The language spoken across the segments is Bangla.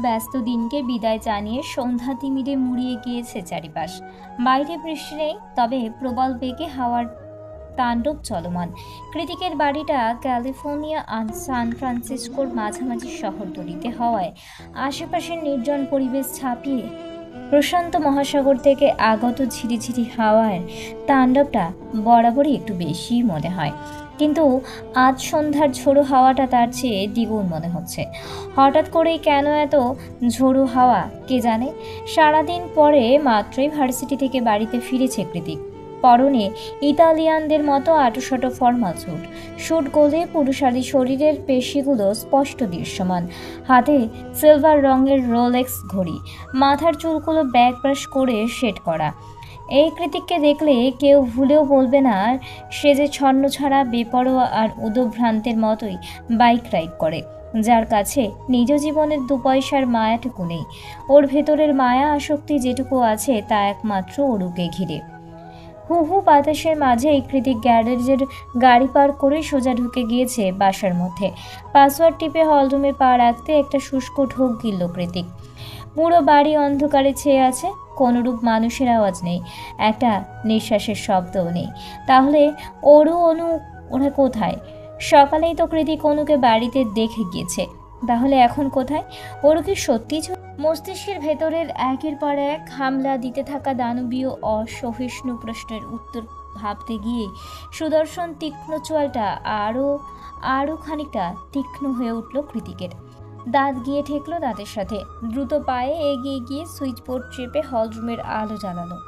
ব্যস্ত দিনকে বিদায় জানিয়ে সন্ধ্যা তিমিরে মুড়িয়ে গিয়েছে চারিপাশ। বাইরে বৃষ্টি নেই, তবে প্রবল বেগে হাওয়ার তাণ্ডব চলমান। কৃতিকের বাড়িটা ক্যালিফোর্নিয়া আর সান ফ্রান্সিসকোর মাঝামাঝি শহরতলিতে হওয়ায় আশেপাশের নির্জন পরিবেশ ছাপিয়ে প্রশান্ত মহাসাগর থেকে আগত ঝিরিঝিরি হাওয়ার তাণ্ডবটা বরাবরই একটু বেশিই মনে হয়। কিন্তু আজ সন্ধ্যার ঝোড়ো হাওয়াটা তার চেয়ে দ্বিগুণ মনে হচ্ছে। হঠাৎ করেই কেন এত ঝোড়ো হাওয়া কে জানে। সারাদিন পরে মাত্রই ভার্সিটি থেকে বাড়িতে ফিরেছে কৃতিক। পরনে ইতালিয়ানদের মতো আঁটোসাঁটো ফর্মাল স্যুট গলে পুরুষালী শরীরের পেশিগুলো স্পষ্ট দৃশ্যমান। হাতে সিলভার রঙের রোলেক্স ঘড়ি, মাথার চুলগুলো ব্যাক ব্রাশ করে সেট করা। এই কৃতিককে দেখলে কেউ ভুলেও বলবে না সে যে ছন্নছাড়া, বেপরোয়া আর উদভ্রান্তের মতোই বাইক রাইড করে, যার কাছে নিজ জীবনের 2 পয়সার মায়াটুকু নেই। ওর ভেতরের মায়া আসক্তি যেটুকু আছে তা একমাত্র অরুকে ঘিরে। হু হু বাতাসের মাঝে কৃতিক গ্যারেজের গাড়ি পার করে সোজা ঢুকে গিয়েছে বাসার মধ্যে। পাসওয়ার্ড টিপে হলরুমে পা রাখতে একটা শুষ্ক ঢোক গিলল কৃতিক। পুরো বাড়ি অন্ধকারে ছেয়ে আছে, কোনোরূপ মানুষের আওয়াজ নেই, একটা নিঃশ্বাসের শব্দও নেই। তাহলে অনু ওরা কোথায়? সকালেই তো কৃতিক অনুকে বাড়িতে দেখে গিয়েছে, তাহলে এখন কোথায়? ওর কি সত্যি মস্তিষ্কের ভেতরের একের পর এক হামলা দিতে থাকা দানবীয় অসহিষ্ণু প্রশ্নের উত্তর ভাবতে গিয়ে সুদর্শন তীক্ষ্ণ চোয়ালটা আরও খানিকটা তীক্ষ্ণ হয়ে উঠল কৃতিকের। দাঁত গিয়ে ঠেকলো দাঁতের সাথে। দ্রুত পায়ে এগিয়ে গিয়ে সুইচ বোর্ড চেপে হলরুমের আলো জ্বালালো।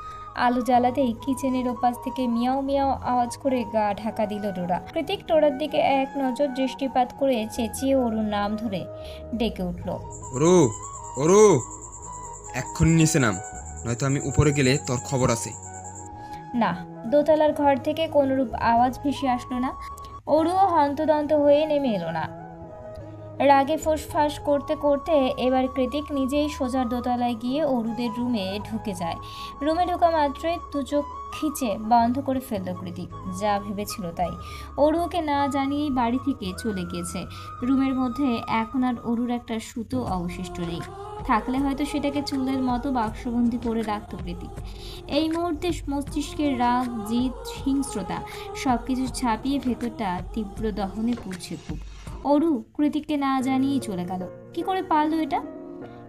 আলো জ্বালাতেই কিচেনের ওপাশ থেকে মিয়াও মিয়াও আওয়াজ করে গা ঢাকা দিল ডোরা। কৃতিক টোরার দিকে এক নজর দৃষ্টিপাত করে চেঁচিয়ে ওরুর নাম ধরে ডেকে উঠল, ওরু ওরু, এক্ষুনি নিচে নাম, নয়তো আমি উপরে গেলে তোর খবর আছে। না, দোতলার ঘর থেকে কোনোরূপ আওয়াজ ভেসে আসলো না। ওরুও হন্তদন্ত হয়ে নেমে এলো না। রাগে ফোঁসফাঁস করতে করতে এবার কৃতিক নিজেই সোজা দোতলায় গিয়ে অরুদের রুমে ঢুকে যায়। রুমে ঢোকা মাত্রই দু চোখ খিচে বন্ধ করে ফেলল কৃতিক। যা ভেবেছিল তাই, অরুকে না জানিয়েই বাড়ি থেকে চলে গিয়েছে। রুমের মধ্যে এখন আর অরুর একটা সুতো অবশিষ্ট নেই। থাকলে হয়তো সেটাকে চুলের মতো বাক্সবন্দি করে রাখত কৃতিক। এই মুহূর্তে মস্তিষ্কের রাগ, জিদ, হিংস্রতা সবকিছু ছাপিয়ে ভেতরটা তীব্র দহনে পুড়ছে খুব। অরু কৃতিককে না জানিয়েই চলে গেল। কি করে পারলো এটা?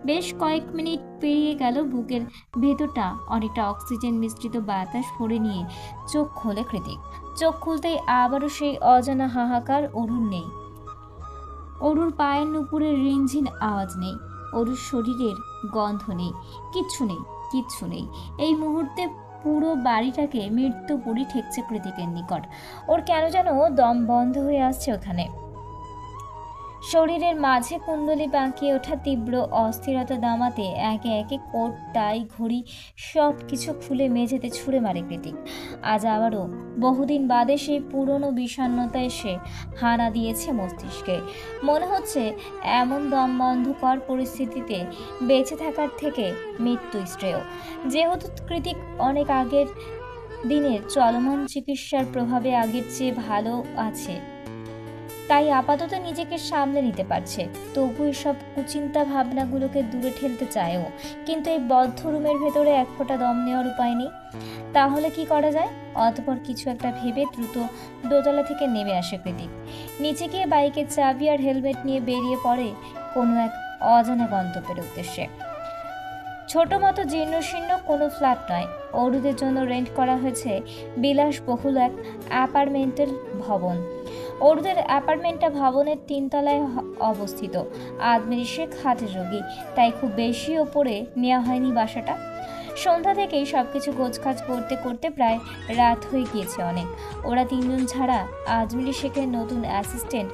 বেশ কয়েক মিনিট পেরিয়ে গেল। বুকের ভেতরটা অনেকটা অক্সিজেন মিশ্রিত বাতাস ভরে নিয়ে চোখ খোলে কৃতিক। চোখ খুলতেই আবারও সেই অজানা হাহাকার। অরুর নেই, অরুর পায়ের নুপুরের রিনঝিন আওয়াজ নেই, অরুর শরীরের গন্ধ নেই, কিচ্ছু নেই, কিচ্ছু নেই। এই মুহূর্তে পুরো বাড়িটাকে মৃত্যুপুরী ঠেকছে কৃতিকের নিকট। ওর কেন যেন দম বন্ধ হয়ে আসছে ওখানে। শরীরের মাঝে কুণ্ডলি বাঁকিয়ে ওঠা তীব্র অস্থিরতা দামাতে একে একে কোট, টাই, ঘড়ি সব কিছু খুলে মেঝেতে ছুঁড়ে মারে কৃতিক। আজ আবারও বহুদিন বাদে সেই পুরনো বিষণ্ণতা এসে হানা দিয়েছে মস্তিষ্কে। মনে হচ্ছে এমন দমবন্ধকর পরিস্থিতিতে বেঁচে থাকার থেকে মৃত্যু শ্রেয়। যেহেতু কৃতিক অনেক আগের দিনের চলমান চিকিৎসার প্রভাবে আগের চেয়ে ভালো আছে, তাই আপাতত নিজেকে সামলে নিতে পারছে। তবু এসব কুচিন্তা ভাবনাগুলোকে দূরে ঠেলতে চায়ও, কিন্তু এই বদ্ধ রুমের ভেতরে এক ফোঁটা দম নেওয়ার উপায় নেই। তাহলে কি করা যায়? অতঃপর কিছু একটা ভেবে দ্রুত দোতলা থেকে নেমে আসে কৃতিক। নিচে গিয়ে বাইকের চাবি আর হেলমেট নিয়ে বেরিয়ে পড়ে কোনো এক অজানা গন্তব্যের উদ্দেশ্যে। ছোট মতো জীর্ণশীর্ণ কোনো ফ্ল্যাট নয়, অরুদের জন্য রেন্ট করা হয়েছে বিলাসবহুল এক অ্যাপার্টমেন্টের ভবন। অরুদের অ্যাপার্টমেন্টটা ভবনের 3 তলায় অবস্থিত। আজমেরি শেখ হার্টের রোগী, তাই খুব বেশি ওপরে নেওয়া হয়নি বাসাটা। সন্ধ্যা থেকেই সবকিছু গোছকাজ করতে করতে প্রায় রাত হয়ে গিয়েছে অনেক। ওরা 3 জন ছাড়া আজমেরি শেখের নতুন অ্যাসিস্ট্যান্ট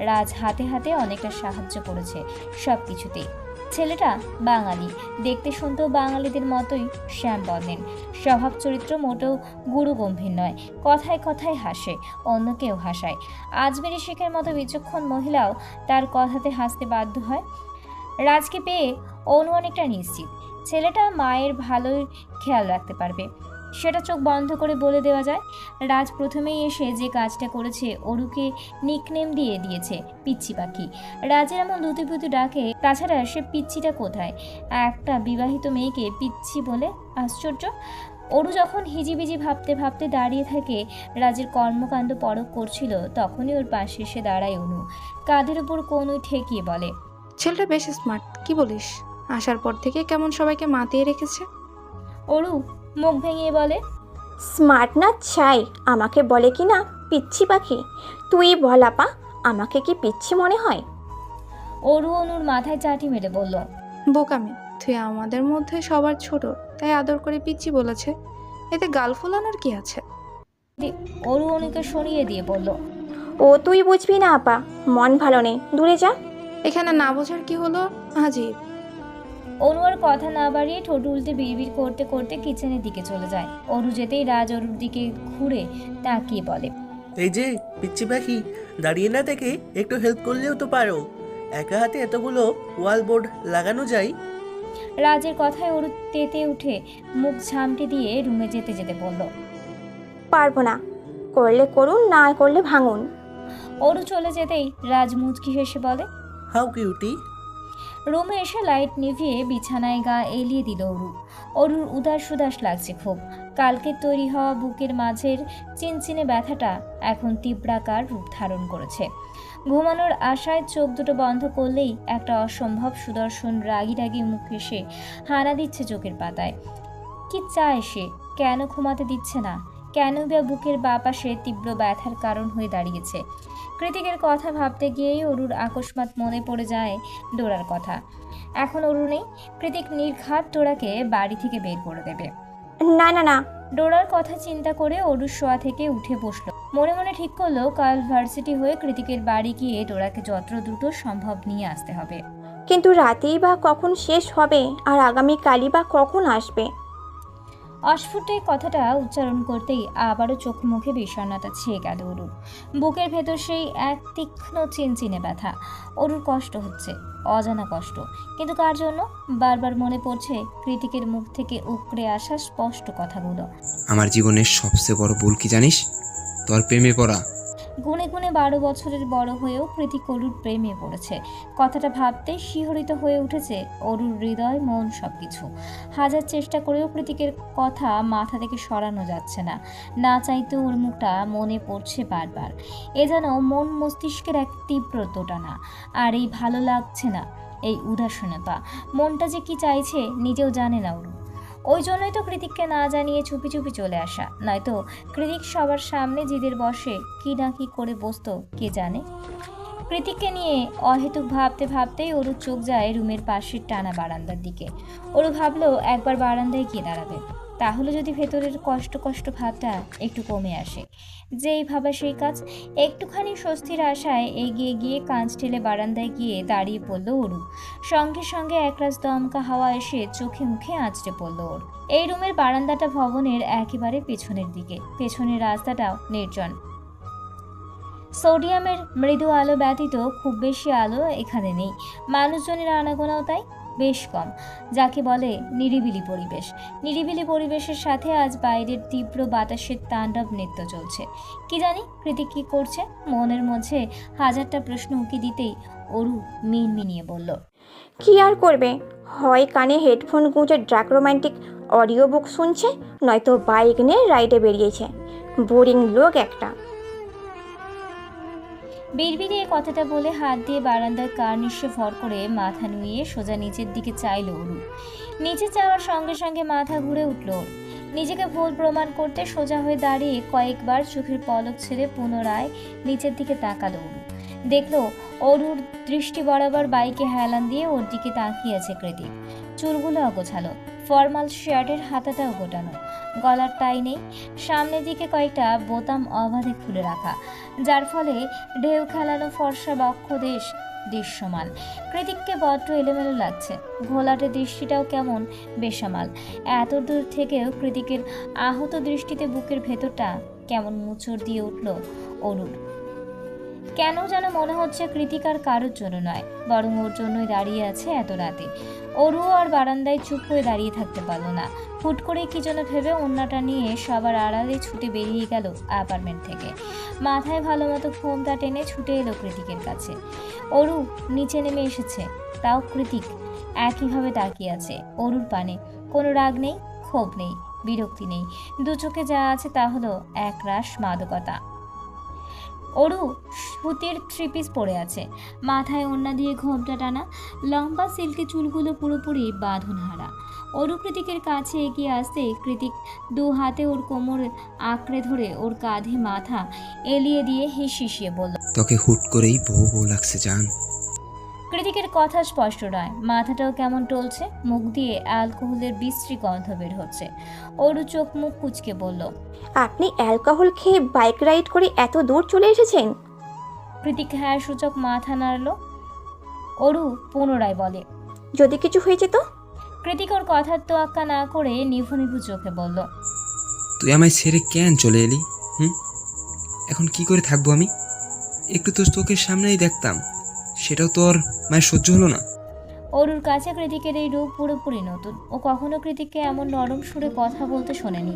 রাজ হাতে হাতে অনেকটা সাহায্য করেছে সব কিছুতেই। ছেলেটা বাঙালি, দেখতে শুনতেও বাঙালিদের মতোই শ্যাম বর্ণের। স্বভাব চরিত্র মোটেও গুরুগম্ভীর নয়, কথায় কথায় হাসে, অন্যকেও হাসায়। আজমেরি শেখের মতো বিচক্ষণ মহিলাও তার কথাতে হাসতে বাধ্য হয়। রাজকে পেয়ে অনু অনেকটা নিশ্চিত ছেলেটা মায়ের ভালোই খেয়াল রাখতে পারবে। সেটা চোখ বন্ধ করে বলে দেওয়া যায়। রাজ প্রথমেই এসে যে কাজটা করেছে, অরুকে নিকনেম দিয়ে দিয়েছে পিচ্ছি পাখি। রাজের এমন লুতুপুতু ডাকে, তাছাড়া সে পিচ্ছিটা কোথায়? একটা বিবাহিত মেয়েকে পিচ্ছি বলে? আশ্চর্য। অরু যখন হিজিবিজি ভাবতে ভাবতে দাঁড়িয়ে থাকে, রাজের কর্মকাণ্ড পরখ করছিল, তখনই ওর পাশে এসে দাঁড়ায় অনু। কাঁধের উপর কনুই ঠেকিয়ে বলে, ছেলেটা বেশ স্মার্ট, কি বলিস? আসার পর থেকে কেমন সবাইকে মাতিয়ে রেখেছে। অরু মুখ ভেঙে বলে, স্মার্ট না চাই, আমাকে বলে কি না পিচ্ছি পাখি। তুই বল আপা, আমাকে কি পিচ্ছি মনে হয়? অরু অনুর মাথায় চাটি মেরে বলল, বোকামি, তুই আমাদের মধ্যে সবার ছোট, তাই আদর করে পিচ্ছি বলেছে। এতে গাল ফোলানোর কি আছে? অরু অনুকে সরিয়ে দিয়ে বলল, ও তুই বুঝবি না আপা, মন ভালো নেই, দূরে যা। এখানে না বোঝার কি হলো? আজিব। অনু আর কথা না বাড়িয়ে ঠোঁট উল্টে বিড়বিড় করতে করতে কিচেনের দিকে চলে যায়। অরু যেতেই রাজ অরুর দিকে ঘুরে তাকিয়ে বলে, এই যে পিচ্ছি পাখি, দাঁড়িয়ে না থেকে একটু হেল্প করলেও তো পারো। একা হাতে এতগুলো ওয়াল বোর্ড লাগানো যায়? রাজের কথায় অরু তেতে উঠে মুখ ঝামটে দিয়ে রুমে যেতে যেতে বলল, পারবো না, করলে করুন, না করলে ভাঙুন। অরু চলে যেতেই রাজ মুচকি হেসে বলে, হাউ কিউটি। রুমে এসে লাইট নিভিয়ে বিছানায় গা এলিয়ে দিল অরু। অরুর উদাস উদাস লাগছে খুব। কালকে তৈরি হওয়া বুকের মাঝের চিনচিনে ব্যথাটা এখন তীব্রাকার রূপ ধারণ করেছে। ঘুমানোর আশায় চোখ দুটো বন্ধ করলেই একটা অসম্ভব সুদর্শন রাগি রাগি মুখ এসে হানা দিচ্ছে চোখের পাতায়। কি চায় সে? কেন ঘুমাতে দিচ্ছে না? কেন বা বুকের বাঁ পাশে তীব্র ব্যথার কারণ হয়ে দাঁড়িয়েছে? কৃতিকের কথা ভাবতে গিয়েই অরুর আকস্মাৎ মনে পড়ে যায় ডোরার কথা। এখন অরু নেই, কৃতিক নির্ঘাত ডোরাকে বাড়ি থেকে বের করে দেবে। না না না, ডোরার কথা চিন্তা করে অরুর শোয়া থেকে উঠে বসলো। মনে মনে ঠিক করলো কাল ভার্সিটি হয়ে কৃতিকের বাড়ি গিয়ে ডোরাকে যত দ্রুত সম্ভব নিয়ে আসতে হবে। কিন্তু রাতেই বা কখন শেষ হবে, আর আগামী কালই বা কখন আসবে? অস্ফুট এই কথাটা উচ্চারণ করতেই আবারও চোখ মুখে বিষণ্ণতা ছেয়ে গেল অরুর। বুকের ভেতর সেই এক তীক্ষ্ণ চিনচিনে ব্যথা। অরুর কষ্ট হচ্ছে, অজানা কষ্ট। কিন্তু কার জন্য? বারবার মনে পড়ছে কৃতিকের মুখ থেকে উকড়ে আসা স্পষ্ট কথাগুলো। আমার জীবনের সবচেয়ে বড় ভুল কি জানিস? তোর প্রেমে পড়া। গুনে গুনে 12 বছরের বড় হয়েও কৃতিক অরুর প্রেমে পড়েছে। কথাটা ভাবতে শিহরিত হয়ে উঠেছে অরুর হৃদয়, মন, সবকিছু। হাজার চেষ্টা করেও কৃতিকের কথা মাথা থেকে সরানো যাচ্ছে না। না চাইতেও ওর মুখটা মনে পড়ছে বারবার। এ যেন মন মস্তিষ্কের এক তীব্র দোটানা। আর এই ভালো লাগছে না, এই উদাসীনতা। মনটা যে কি চাইছে নিজেও জানে না অরু। ওই জন্যই তো কৃতিককে না জানিয়ে চুপি চুপি চলে আসা, নয়তো কৃতিক সবার সামনে জিদের বসে কি না কি করে বসতো কে জানে। কৃতিককে নিয়ে অহেতুক ভাবতে ভাবতেই অরুর চোখ যায় রুমের পাশের টানা বারান্দার দিকে। অরু ভাবলো একবার বারান্দায় গিয়ে দাঁড়াবে, তাহলে যদি ভেতরের কষ্ট কষ্ট ভাবটা একটু কমে আসে। যেই ভাবা সেই কাজ। একটুখানি স্বস্তির আশায় এগিয়ে গিয়ে কাঁচ ঠেলে বারান্দায় গিয়ে দাঁড়িয়ে পড়ল অরু। সঙ্গে সঙ্গে একরাশ দমকা হাওয়া এসে চোখে মুখে আঁচড়ে পড়ল ওর। এই রুমের বারান্দাটা ভবনের একেবারে পেছনের দিকে। পেছনের রাস্তাটাও নির্জন। সোডিয়ামের মৃদু আলো ব্যতীত খুব বেশি আলো এখানে নেই। মানুষজনের আনাগোনাও তাই বেশ কম, যাকে বলে নিরিবিলি পরিবেশ। নিরিবিলি পরিবেশের সাথে আজ বাইরের তীব্র বাতাসের তাণ্ডব নৃত্য চলছে। কি জানি কৃতিক কি করছে? মনের মধ্যে হাজারটা প্রশ্ন উকি দিতেই অরু মিনমিনিয়ে বলল, কি আর করবে, হয় কানে হেডফোন গুঁজে ড্রাক রোম্যান্টিক অডিও বুক শুনছে, নয়তো বাইক নিয়ে রাইডে বেরিয়েছে। বোরিং লোক একটা। বিড়বিড়িয়ে কথাটা বলে হাত দিয়ে বারান্দার কার্নিশে ভর করে মাথা নুইয়ে সোজা নিচের দিকে চাইল অরু। নিচে যাওয়ার সঙ্গে সঙ্গে মাথা ঘুরে উঠল ওর। নিজেকে ভুল প্রমাণ করতে সোজা হয়ে দাঁড়িয়ে কয়েকবার চোখের পলক ছেড়ে পুনরায় নিচের দিকে তাকালো অরু। দেখলো অরুর দৃষ্টি বরাবর বাইকে হেলান দিয়ে ওর দিকে তাকিয়ে আছে কৃতিক। চুলগুলো অগোছালো, ফর্মাল শার্টের হাতাটাও গোটানো, গলার টাই নেই, সামনের দিকে কয়েকটা বোতাম অবাধে খুলে রাখা, যার ফলে ঢেউ খেলানো ফর্সা বক্ষ দেশ দৃশ্যমান। কৃতিককে বড্ড এলোমেলো লাগছে। ঘোলাটে দৃষ্টিটাও কেমন বেসামাল। এত দূর থেকেও কৃতিকের আহত দৃষ্টিতে বুকের ভেতরটা কেমন মুচড় দিয়ে উঠল অরুর। কেন যেন মনে হচ্ছে কৃতিকার কারোর জন্য নয়, বরং ওর জন্যই দাঁড়িয়ে আছে এত রাতে। অরুও আর বারান্দায় চুপ হয়ে দাঁড়িয়ে থাকতে পারলো না। হুট করে কি যেন ভেবে ওড়নাটা নিয়ে সবার আড়ালে ছুটে বেরিয়ে গেল অ্যাপার্টমেন্ট থেকে। মাথায় ভালো মতো ঘোমটা টেনে ছুটে এলো কৃতিকের কাছে। অরু নিচে নেমে এসেছে, তাও কৃতিক একইভাবে তাকিয়ে আছে অরুর পানে। কোনো রাগ নেই, ক্ষোভ নেই, বিরক্তি নেই, দু চোখে যা আছে তা হলো একরাশ মাদকতা। অরু সুতির থ্রি-পিস পরে আছে, মাথায় ওড়না দিয়ে ঘোমটা টানা, লম্বা সিল্কি চুলগুলো পুরোপুরি বাঁধনহারা। অরু কৃতিকের কাছে এগিয়ে আসতে কৃতিক দু হাতে ওর কোমর আঁকড়ে ধরে ওর কাঁধে মাথা এলিয়ে দিয়ে হিসিয়ে বলল, তোকে হুট করেই বউ বউ লাগছে জান। কৃতিকের কথা স্পষ্ট নয়, মাথাটাও কেমন টলছে, মুখ দিয়ে অ্যালকোহলের বিশ্রী গন্ধ বের হচ্ছে। অরু চোখ মুখ কুঁচকে বলল, আপনি অ্যালকোহল খেয়ে বাইক রাইড করে এত দূর চলে এসেছেন? কৃতিক হ্যাঁ সূচক মাথা নাড়ল। অরু পুনরায় বলে, যদি কিছু হয়ে যেত? কৃতিক ওর কথার তোয়াক্কা না করে নিভু নিভু চোখে বলল, তুই আমায় ছেড়ে কেন চলে এলি? এখন কি করে থাকবো আমি? একটু তো চোখের সামনেই দেখতাম, সেটাও তোর মায়ের সহ্য হলো না। অরুর কাছে কৃতিকের এই রূপ পুরোপুরি নতুন। ও কখনো কৃতিককে এমন নরম সুরে কথা বলতে শোনেনি,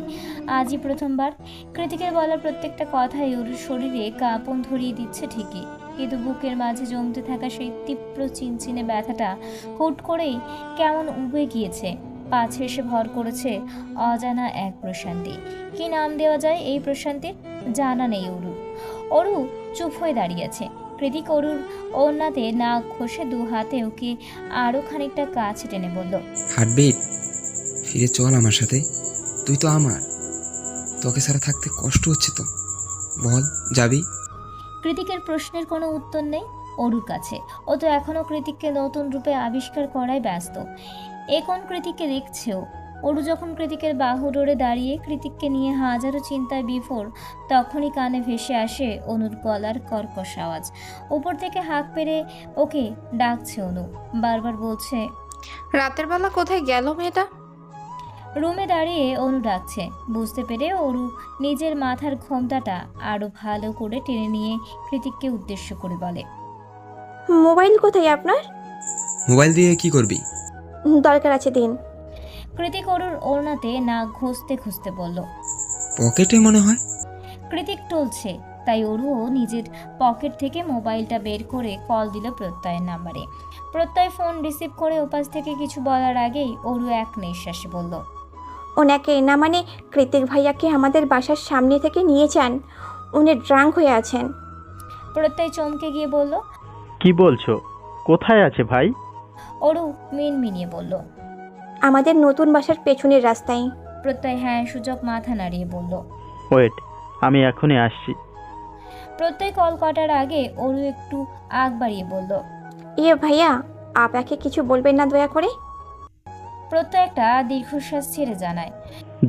আজই প্রথমবার। কৃতিকের বলার প্রত্যেকটা কথাই অরুর শরীরে কাঁপন ধরিয়ে দিচ্ছে ঠিকই, কিন্তু বুকের মাঝে জমতে থাকা সেই তীব্র চিনচিনে ব্যথাটা হুট করেই কেমন উবে গিয়েছে। পাছে এসে ভর করেছে অজানা এক প্রশান্তি। কি নাম দেওয়া যায় এই প্রশান্তির? জানা নেই অরু। অরু চুপ হয়ে দাঁড়িয়েছে। কৃতিক অরুর ওড়নাতে নাক ঘষে দু হাতে ওকে আরও খানিকটা কাছে টেনে বলল, হার্টবিট, ফিরে চল আমার সাথে। তুই তো আমার, তোকে ছাড়া থাকতে কষ্ট হচ্ছে তো, বল যাবি? কৃতিকের প্রশ্নের কোনো উত্তর নেই অরুর কাছে। ও তো এখনও কৃতিককে নতুন রূপে আবিষ্কার করায় ব্যস্ত। এখন কৃতিককে দেখছেও। অরু যখন কৃতিকের বাহু ডোরে দাঁড়িয়ে কৃতিককে নিয়ে হাজারো চিন্তায় বিফোর, তখনই কানে ভেসে আসে অনুর গলার কর্কশ আওয়াজ। উপর থেকে হাঁক পেরে ওকে ডাকছে অনু, বারবার বলছে, রাতের বেলা কোথায় গেল মেয়েটা? রুমে দাঁড়িয়ে অনু ডাকছে। বুঝতে পেরে অরু নিজের মাথার ঘোমটাটা আরো ভালো করে টেনে নিয়ে কৃতিককে উদ্দেশ্য করে বলে, মোবাইল কোথায় আপনার? মোবাইল দিয়ে কি করবি? দরকার আছে দিন। কৃতিক অরুর ওড়নাতে নাক ঘষতে ঘষতে বলল, পকেটে মনে হয়। কৃতিক টলছে, তাই অরুও নিজের পকেট থেকে মোবাইলটা বের করে কল দিল প্রত্যয়ের নাম্বারে। প্রত্যয় ফোন রিসিভ করে ওপাশ থেকে কিছু বলার আগেই অরু এক নিঃশ্বাসে বলল, ওনাকে না মানে কৃতিক ভাইয়াকে আমাদের বাসার সামনে থেকে নিয়ে যান, উনি ড্রাঙ্ক হয়ে আছেন। প্রত্যয় চমকে গিয়ে বলল, কি বলছো? কোথায় আছে ভাই? অরু মিনমিনিয়ে বলল, আমাদের নতুন বাসার পেছনের রাস্তায়। প্রত্যয় হ্যাঁ সূচক মাথা নাড়িয়ে বলল। ওয়েট, আমি এখনই আসছি। প্রত্যয় কল কাটার আগে অরু একটু আগ বাড়িয়ে বলল, ভাইয়া, আপনাকে কিছু বলবেন না দয়া করে? প্রত্যয় একটা দীর্ঘশ্বাস ছেড়ে জানায়,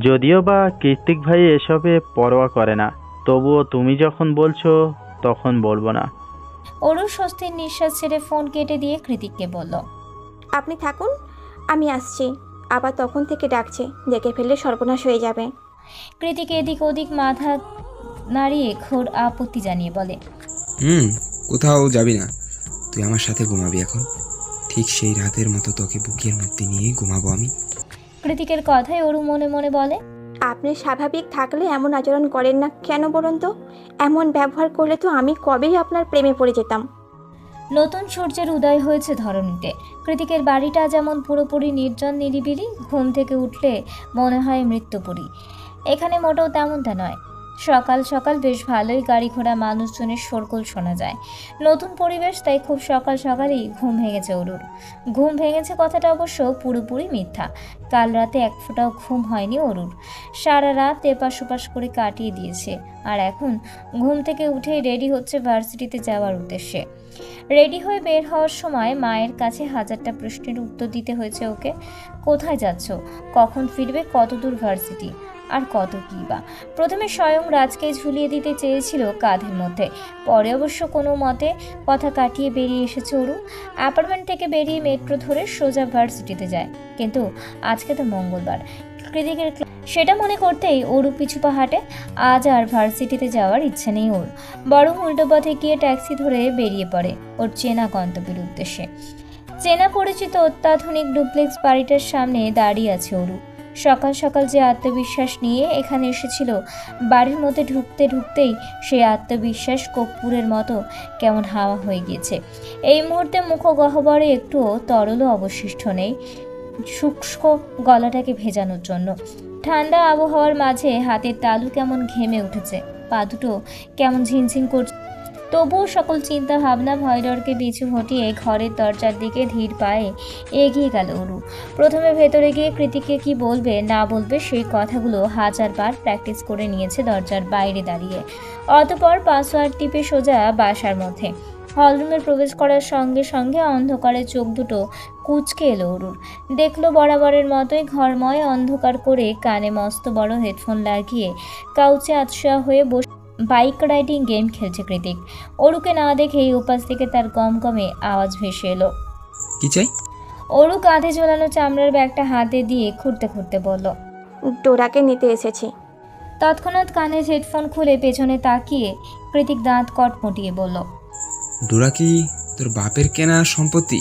যদিও বা কৃতিক ভাই এসবে পরোয়া করে না, তবুও তুমি যখন বলছো তখন বলবো না। অরু স্বস্তির নিঃশ্বাস ছেড়ে ফোন কেটে দিয়ে কৃতিককে বলল, আপনি থাকুন, আমি আসছি। আবার তখন থেকে ডাকছে, দেখে ফেললে সর্বনাশ হয়ে যাবে। কৃতিক এদিক ওদিক মাথা নাড়িয়ে ঘোর আপত্তি জানিয়ে বলে, কোথাও যাবি না, তুই আমার সাথে ঘুমাবি এখন। ঠিক সেই রাতের মতো তোকে বুকের মধ্যে নিয়ে ঘুমাবো আমি। কৃতিকের কথায় অরু মনে মনে বলে, আপনি স্বাভাবিক থাকলে এমন আচরণ করেন না কেন বলুন তো? এমন ব্যবহার করলে তো আমি কবেই আপনার প্রেমে পড়ে যেতাম। নতুন সূর্যের উদয় হয়েছে ধরণীতে। কৃতিকের বাড়িটা যেমন পুরোপুরি নির্জন নিরিবিলি, ঘুম থেকে উঠলে মনে হয় মৃত্যুপুরী। এখানে মোটেও তেমনটা নয়। সকাল সকাল বেশ ভালোই গাড়ি ঘোড়া মানুষজনের শোরগোল শোনা যায়। নতুন পরিবেশ, তাই খুব সকাল সকালই ঘুম ভেঙেছে অরুর। ঘুম ভেঙেছে কথাটা অবশ্য পুরোপুরি মিথ্যা। কাল রাতে এক ফোঁটাও ঘুম হয়নি অরুর। সারা রাত এপাশ ওপাশ করে কাটিয়ে দিয়েছে, আর এখন ঘুম থেকে উঠেই রেডি হচ্ছে ভার্সিটিতে যাওয়ার উদ্দেশ্যে। রেডি হয়ে বের হওয়ার সময় মায়ের কাছে হাজারটা প্রশ্নের উত্তর দিতে হয়েছে ওকে। কোথায় যাচ্ছ, কখন ফিরবে, কত দূর ভার্সিটি, আর কত কী বা। প্রথমে স্বয়ং রাজকে ঝুলিয়ে দিতে চেয়েছিল কাঁধের মধ্যে, পরে অবশ্য কোনো মতে কথা কাটিয়ে বেরিয়ে এসেছে অরু। অ্যাপার্টমেন্ট থেকে বেরিয়ে মেট্রো ধরে সোজা ভার্সিটিতে যায়। কিন্তু আজকে তো মঙ্গলবার, কৃতিকের সেটা মনে করতেই ওরও পিছু পা হাঁটে। আজ আর ভার্সিটিতে যাওয়ার ইচ্ছে নেই ওর, বরং উল্টো পথে গিয়ে ট্যাক্সি ধরে বেরিয়ে পড়ে ওর চেনা গন্তব্যের উদ্দেশ্যে। চেনা পরিচিত অত্যাধুনিক ডুপ্লেক্স বাড়িটার সামনে দাঁড়িয়ে আছে ওরু। সকাল সকাল যে আত্মবিশ্বাস নিয়ে এখানে এসেছিল, বাড়ির মধ্যে ঢুকতে ঢুকতেই সেই আত্মবিশ্বাস কর্পূরের মতো কেমন হাওয়া হয়ে গিয়েছে। এই মুহূর্তে মুখগহ্বরে একটুও তরলও অবশিষ্ট নেই শুষ্ক গলাটাকে ভেজানোর জন্য। ঠান্ডা আবহাওয়ার মাঝে হাতের তালু কেমন ঘেমে উঠেছে, পা দুটো কেমন ঝিনঝিন করছে। তবুও সকল চিন্তা ভাবনা ভয়ডরকে পিছু হটিয়ে ঘরের দরজার দিকে ধীর পায়ে এগিয়ে গেল অরু। প্রথমে ভেতরে গিয়ে কৃতিককে কি বলবে না বলবে সেই কথাগুলো হাজারবার প্র্যাকটিস করে নিয়েছে দরজার বাইরে দাঁড়িয়ে। অতঃপর পাসওয়ার্ড টিপে সোজা বাসার মধ্যে হলরুমে প্রবেশ করার সঙ্গে সঙ্গে অন্ধকারে চোখ দুটো কুঁচকে এলো অরুর। দেখলো বরাবরের মতোই ঘরময় অন্ধকার করে কানে মস্ত বড় হেডফোন লাগিয়ে কাউচে আতশোয়া হয়ে বসে বাইক রাইডিং গেম খেলছে কৃতিক। অরুকে না দেখেই উপাস থেকে তার গমগমে আওয়াজ ভেসে এলো। কি চাই? অরু কাঁধে ঝোলানো চামড়ার ব্যাগটা হাতে দিয়ে খুঁড়তে খুঁড়তে বলল, ডোরাকে নিতে এসেছি। তৎক্ষণাৎ কানের হেডফোন খুলে পেছনে তাকিয়ে কৃতিক দাঁত কটমটিয়ে বলল, ডোরা কি তোর বাপের কেনা সম্পত্তি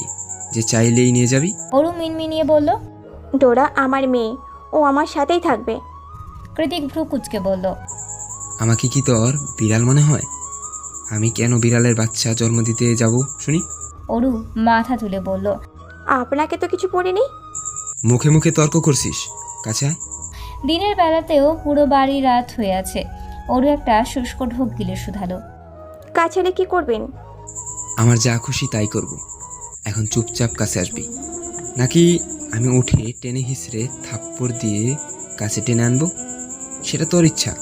যে চাইলেই নিয়ে যাবি? অরু মিনমিনিয়ে বলল। ডোরা আমার মেয়ে, ও আমার সাথেই থাকবে। কৃতিক ভ্রু কুচকে বলল, আমাকে কি তোর বিড়াল মনে হয়? আমি কেন বিড়ালের বাচ্চা জন্ম দিতে যাব শুনি? অরু মাথা তুলে বলল, আপনাকে তো কিছু পড়েনি। মুখে মুখে তর্ক করছিস, কাছে আয়। দিনের বেলাতেও পুরো বাড়ি রাত হয়ে আছে। অরু একটা শুষ্ক ঢোক গিলে শুধালো, কাছেলে কি করবেন? আমার যা খুশি তাই করব। এখন চুপচাপ কাছে আসবি, নাকি আমি উঠে টেনে হিসড়ে থাপ্পড় দিয়ে কাছে টেনে আনবো? সেটা তোর ইচ্ছা,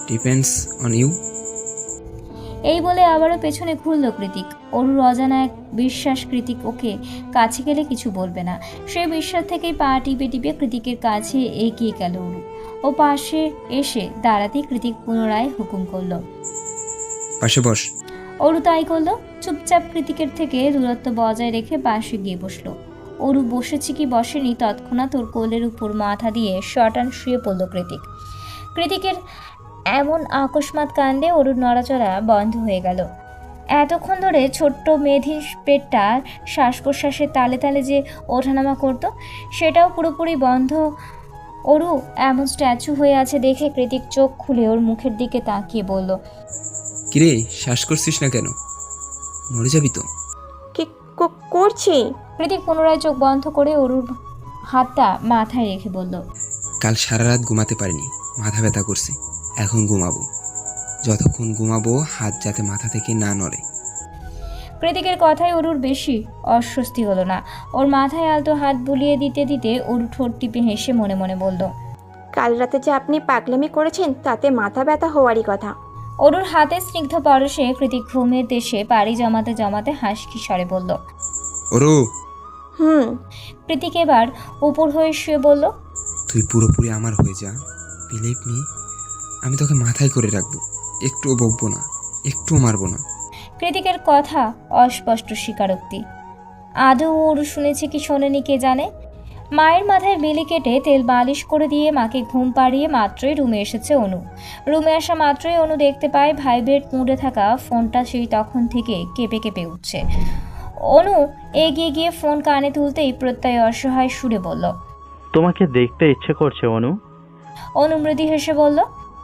ডিপেন্ডস অন ইউ। এই বলে আবারও পেছনে ঘুরল কৃতিক। অরুর অজানা এক বিশ্বাস কৃতিক ওকে কাছে গেলে কিছু বলবে না। সেই বিশ্বাস থেকেই পা টিপে টিপে কৃতিকের কাছে এগিয়ে গেল অরু। ও পাশে এসে দাঁড়াতেই কৃতিক পুনরায় হুকুম করল, পাশে বস। অরু তাই করলো। চুপচাপ কৃতিকের থেকে দূরত্ব বজায় রেখে পাশে গিয়ে বসলো। অরু বসেছে কি বসেনি, তৎক্ষণাৎ ওর কোলের উপর মাথা দিয়ে শটান শুয়ে পড়ল কৃতিক। কৃতিকের এমন আকস্মাৎ কাণ্ডে অরুর নড়াচড়া বন্ধ হয়ে গেল। এতক্ষণ ধরে ছোট্ট মেধির পেটটা শ্বাস প্রশ্বাসের তালে তালে যে ওঠানামা করত, সেটাও পুরোপুরি বন্ধ। অরু এমন স্ট্যাচু হয়ে আছে দেখে কৃতিক চোখ খুলে ওর মুখের দিকে তাকিয়ে বলল, কিরে, শ্বাস করছিস না কেন? মরে যাবি তো। কি করছি? কৃতিক পুনরায় চোখ বন্ধ করে অরুর হাতটা মাথায় রেখে বলল, কাল সারা রাত ঘুমাতে পারিনি, মাথা ব্যথা করছে। এখন ঘুমাবো, যতক্ষণ ঘুমাবো হাত যাতে মাথা থেকে না নড়ে। কৃতিকের কথায় অরুর বেশি অস্বস্তি হলো না। ওর মাথায় আলতো হাত বুলিয়ে দিতে দিতে অরু ঠোঁট টিপে হেসে মনে মনে বলল, কাল রাতে যে আপনি পাগলামি করেছেন তাতে মাথা ব্যথা হওয়ারই কথা। অরুর হাতে স্নিগ্ধ পরশে কৃতিক ঘুমের দেশে পাড়ি জমাতে জমাতে হাসকি স্বরে বলল, ওরু। কৃতিক এবার উপর হয়ে শুয়ে বলল, তুই পুরোপুরি আমার হয়ে যা, বিলিভ মি। আমি তোকে মাথায় করে রাখবো, একটুও বকবো না, একটুও মারবো না। কৃতিকের কথা অস্পষ্ট স্বীকারোক্তি। আদৌ অরু শুনেছে কি শোনেনি কে জানে। মায়ের মাথায় বেলি কেটে তেল বালিশ করে দিয়ে মাকে ঘুম পাড়িয়ে মাত্রই রুমে এসেছে অনু। রুমে আসা মাত্রই অনু দেখতে পায় ভাইব্রেট মুডে থাকা ফোনটা সেই তখন থেকে কেঁপে কেঁপে উঠছে। অনু এগিয়ে গিয়ে ফোন কানে তুলতেই প্রত্যয় অসহায় সুরে বলল, তোমাকে দেখতে ইচ্ছে করছে অনু। অনু মৃদু হেসে বলল,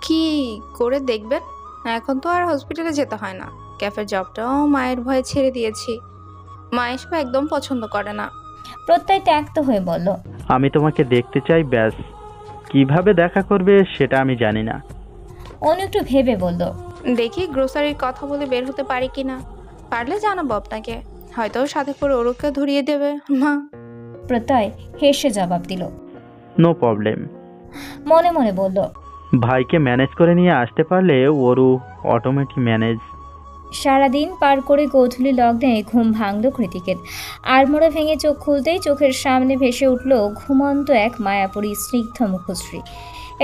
কি করে দেখবেন? এখন তো আর হসপিটালে যেতে হয় না। ক্যাফের জবটাও মায়ের ভয়ে ছেড়ে দিয়েছি। মা এসব একদম পছন্দ করে না। প্রত্যয় ত্যক্ত হয়ে বলল, আমি তোমাকে দেখতে চাই, ব্যাস। কিভাবে দেখা করবে সেটা আমি জানি না। অনু একটু ভেবে বলল, দেখি গ্রোসারির কথা বলে বের হতে পারি কিনা। পারলে জানাবো আপনাকে, হয়তো সাথে করে ওরকে ধরিয়ে দেবে মা। প্রত্যয় হেসে জবাব দিল। No problem. মনে মনে বলল, ভাইকে ম্যানেজ করে নিয়ে আসতে পারলে ওরও অটোমেটিক ম্যানেজ। সারাদিন পার করে গোধূলি লগ্নে ঘুম ভাঙল কৃতিকের। আড়মোড়া ভেঙে চোখ খুলতেই চোখের সামনে ভেসে উঠল ঘুমন্ত এক মায়াপুরী স্নিগ্ধ মুখশ্রী।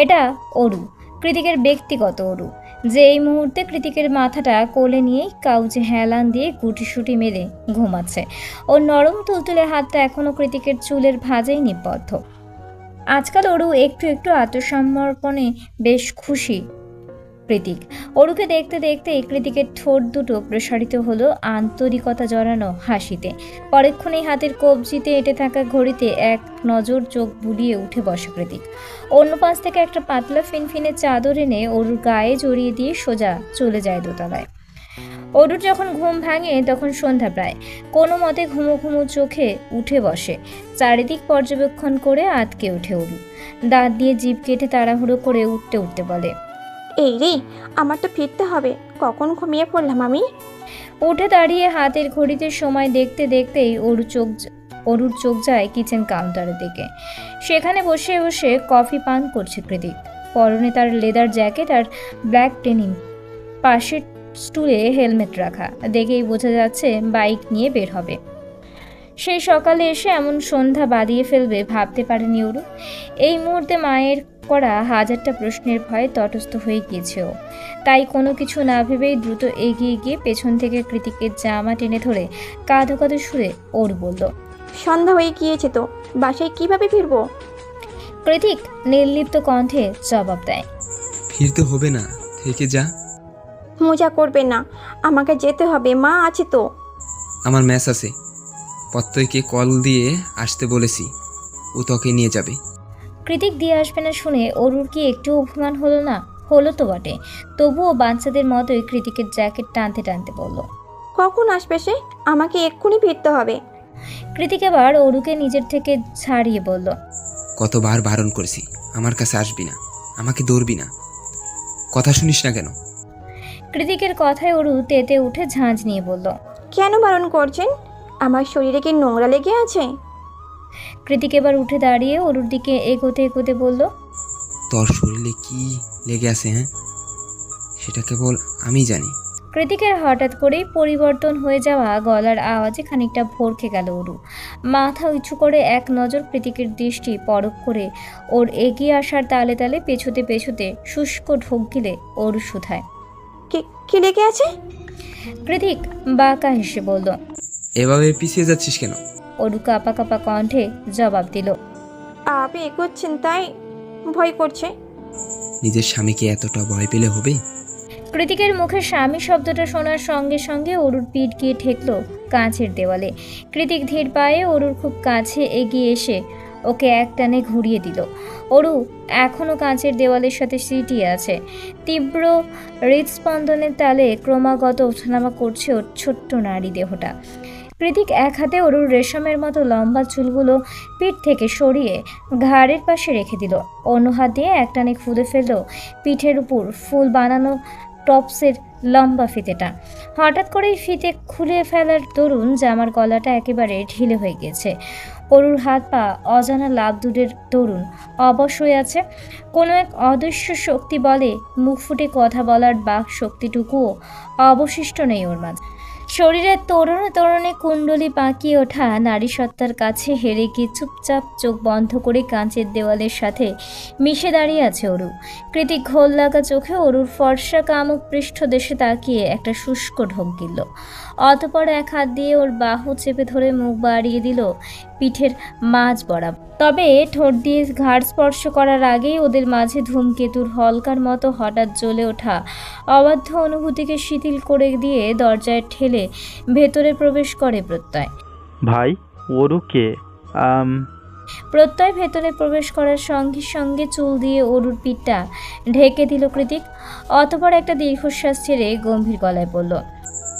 এটা অরু, কৃতিকের ব্যক্তিগত অরু, যে এই মুহূর্তে কৃতিকের মাথাটা কোলে নিয়েই কাউচে হেলান দিয়ে গুটিসুটি মেরে ঘুমাচ্ছে। ওর নরম তুলতুলে হাতটা এখনো কৃতিকের চুলের ভাঁজেই নিবদ্ধ। আজকাল অরু একটু একটু আত্মসমর্পণে বেশ খুশি কৃতিক। অরুকে দেখতে দেখতে কৃতিকের ঠোঁট দুটো প্রসারিত হলো আন্তরিকতা জড়ানো হাসিতে। পরক্ষণেই হাতের কবজিতে এঁটে থাকা ঘড়িতে এক নজর চোখ বুলিয়ে উঠে বসে কৃতিক। অন্য পাশ থেকে একটা পাতলা ফিনফিনে চাদর এনে অরুর গায়ে জড়িয়ে দিয়ে সোজা চলে যায় দোতলায়। অরুর যখন ঘুম ভাঙে তখন সন্ধ্যা প্রায়। কোনো মতে ঘুমো ঘুমো চোখে উঠে বসে। চারিদিক পর্যবেক্ষণ করে আটকে ওঠে অরু। দাঁত দিয়ে জিভ কেটে তাড়াহুড়ো করে উঠতে উঠতে বলে, এই রে, আমার তো ফিরতে হবে। কখন ঘুমিয়ে পড়লাম আমি? উঠে দাঁড়িয়ে হাতের ঘড়িতে সময় দেখতে দেখতেই অরুর চোখ যায় কিচেন কাউন্টারের দিকে। সেখানে বসে বসে কফি পান করছে কৃতিক। পরনে তার লেদার জ্যাকেট আর ব্ল্যাক ডেনিম, পাশের স্টুলে হেলমেট রাখা। দেখেই বোঝা যাচ্ছে বাইক নিয়ে বের হবে। সেই সকালে এসে এমন সন্ধ্যা বাদিয়ে ফেলবে ভাবতে পারেনি অরু। এই মুহূর্তে মায়ের করা হাজারটা প্রশ্নের ভয়ে তটস্থ হয়ে গিয়েছে ও। তাই কোনো কিছু না ভেবেই দ্রুত এগিয়ে গিয়ে পেছন থেকে কৃতিকের জামা টেনে ধরে কাঁদো কাঁদো সুরে ওর বলল, সন্ধ্যা হয়ে গিয়েছে তো, বাসায় কিভাবে ফিরবো? কৃতিক নির্লিপ্ত কণ্ঠে জবাব দেয়, ফিরতে হবে না, থেকে যা। মজা করবে না, আমাকে যেতে হবে, মা আছে তো। আমার ম্যাচ আছে, প্রত্যয়কে কল দিয়ে আসতে বলেছি, ও তোকে নিয়ে যাবে। কৃতিক দিয়ে আসবে না শুনে অরুর কি একটু অভিমান হলো না? হলো তো বটে। তবুও বাচ্চাদের মতোই কৃতিকের জ্যাকেট টানতে টানতে বলল, কখন আসবে সে? আমাকে এক্ষুনি ফিরতে হবে। কৃতিক এবার অরুকে নিজের থেকে ছাড়িয়ে বলল, কতবার বারণ করেছি আমার কাছে আসবি না, আমাকে ধরবি না, কথা শুনিস না কেন? কৃতিকের কথায় অরু তেতে উঠে ঝাঁঝ নিয়ে বলল, কেন বারণ করছেন? আমার শরীরে কি নোংরা লেগে আছে? কৃতিক এবার উঠে দাঁড়িয়ে অরুর দিকে এগোতে এগোতে বলল, তোর শরীরে কি লেগে আছে হ্যাঁ, সেটা কেবল আমি জানি। কৃতিকের হঠাৎ করেই পরিবর্তন হয়ে যাওয়া গলার আওয়াজে খানিকটা ভরকে গেল অরু। মাথা উঁচু করে এক নজর কৃতিকের দৃষ্টি পরখ করে ওর এগিয়ে আসার তালে তালে পেছোতে পেছোতে শুষ্ক ঢোক গিলে অরু শুধায়। কি লেগে আছে? কৃতিক বাঁকা হেসে বলল, এভাবে পিছিয়ে যাচ্ছিস কেন? অরু কাঁপা কাঁপা কণ্ঠে জবাব দিল, আপনি এগোচ্ছেন তাই ভয় করছে। নিজের স্বামীকে এতটা ভয় পেলে হবে? কৃতিকের মুখে স্বামী শব্দটা শোনার সঙ্গে সঙ্গে অরুর পিঠ গিয়ে ঠেকলো কাঁচের দেওয়ালে। কৃতিক ধীর পায়ে অরুর খুব কাছে এগিয়ে এসে ওকে একটানে ঘুরিয়ে দিল। অরু এখনও কাঁচের দেওয়ালের সাথে সিটিয়ে আছে। তীব্র হৃদস্পন্দনের তালে ক্রমাগত ওঠানামা করছে ওর ছোট্ট নারী দেহটা। কৃতিক এক হাতে অরুর রেশমের মতো লম্বা চুলগুলো পিঠ থেকে সরিয়ে ঘাড়ের পাশে রেখে দিল। অন্য হাত দিয়ে একটানে খুঁড়ে ফেলল পিঠের উপর ফুল বানানো টপসের লম্বা ফিতেটা। হঠাৎ করেই ফিতে খুলে ফেলার দরুন জামার গলাটা একেবারে ঢিলে হয়ে গেছে। অরুর হাত পা অজানা লাভ দূরের দরুন অবশ হয়ে আছে। কোনো এক অদৃশ্য শক্তি বলে মুখ ফুটে কথা বলার বাক শক্তিটুকুও অবশিষ্ট নেই ওর মাঝে। শরীরের তরুণে তরুণে কুণ্ডলি পাকিয়ে ওঠা নারী সত্তার কাছে হেরে গিয়ে চুপচাপ চোখ বন্ধ করে কাঁচের দেওয়ালের সাথে মিশে দাঁড়িয়ে আছে অরু। কৃতিক ঘোল লাগা চোখে অরুর ফর্সা কামুক পৃষ্ঠদেশে তাকিয়ে একটা শুষ্ক ঢোক গিলল। অতপর এক হাত দিয়ে ওর বাহু চেপে ধরে মুখ বাড়িয়ে দিল পিঠের মাঝ বরাবর। তবে ঠোঁট দিয়ে ঘাড় স্পর্শ করার আগেই ওদের মাঝে ধূমকেতুর হলকার মতো হঠাৎ জ্বলে ওঠা অবাধ্য অনুভূতিকে শিথিল করে দিয়ে দরজায় ঠেলে ভেতরে প্রবেশ করে প্রত্যয়। ভাই, ওরুকে প্রত্যয় ভেতরে প্রবেশ করার সঙ্গে সঙ্গে চুল দিয়ে অরুর পিঠটা ঢেকে দিল কৃতিক। অতপর একটা দীর্ঘশ্বাস ছেড়ে গম্ভীর গলায় বলল,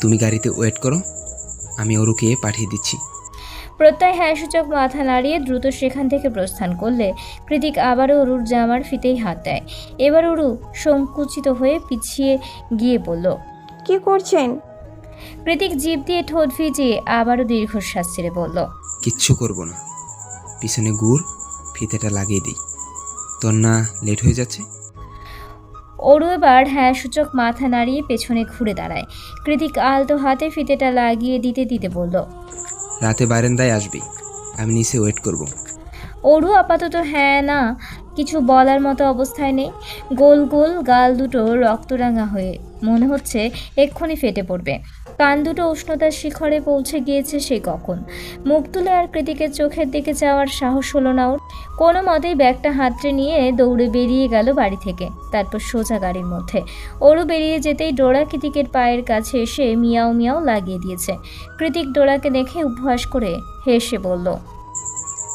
তুমি গাড়িতে ওয়েট করো, আমি ওরুকে পাঠিয়ে দিচ্ছি। প্রত্যয় হ্যাঁ সূচক মাথা নাড়িয়ে দ্রুত সেখান থেকে প্রস্থান করলে কৃতিক আবারও অরুর জামার ফিতেই হাত দেয়। এবার অরু সংকুচিত হয়ে পিছিয়ে গিয়ে বলল, কি করছেন? কৃতিক জিভ দিয়ে ঠোঁট ভিজিয়ে আবারও দীর্ঘশ্বাস ছেড়ে বলল, কিচ্ছু করব না, পিছনে গুড় ফিতেটা লাগিয়ে দিই, তোর না লেট হয়ে যাচ্ছে? অরু এবার হ্যাঁ সূচক মাথা নাড়িয়ে পেছনে ঘুরে দাঁড়ায়। কৃতিক আলতো হাতে ফিতেটা লাগিয়ে দিতে দিতে বলল, রাতে বারান্দায় আসবি, আমি নিচে ওয়েট করব। অরু আপাতত হ্যাঁ না কিছু বলার মতো অবস্থায় নেই। গোল গোল গাল দুটো রক্তরাঙা হয়ে মনে হচ্ছে এক্ষুনি ফেটে পড়বে। কান দুটো উষ্ণতার শিখরে পৌঁছে গিয়েছে সে কখন। মুখ তুলে আর কৃতিকের চোখের দিকে যাওয়ার সাহস হলো না ওর। কোনো মতেই ব্যাগটা হাতড়ে নিয়ে দৌড়ে বেরিয়ে গেল বাড়ি থেকে, তারপর সোজা গাড়ির মধ্যে। ওরও বেরিয়ে যেতেই ডোরা কৃতিকের পায়ের কাছে এসে মিয়াও মিয়াও লাগিয়ে দিয়েছে। কৃতিক ডোরাকে দেখে উপহাস করে হেসে বলল,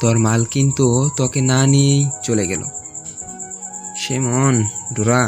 তোর মাল কিন্তু তোকে না নিয়েই চলে গেল। সে মন ডোরা,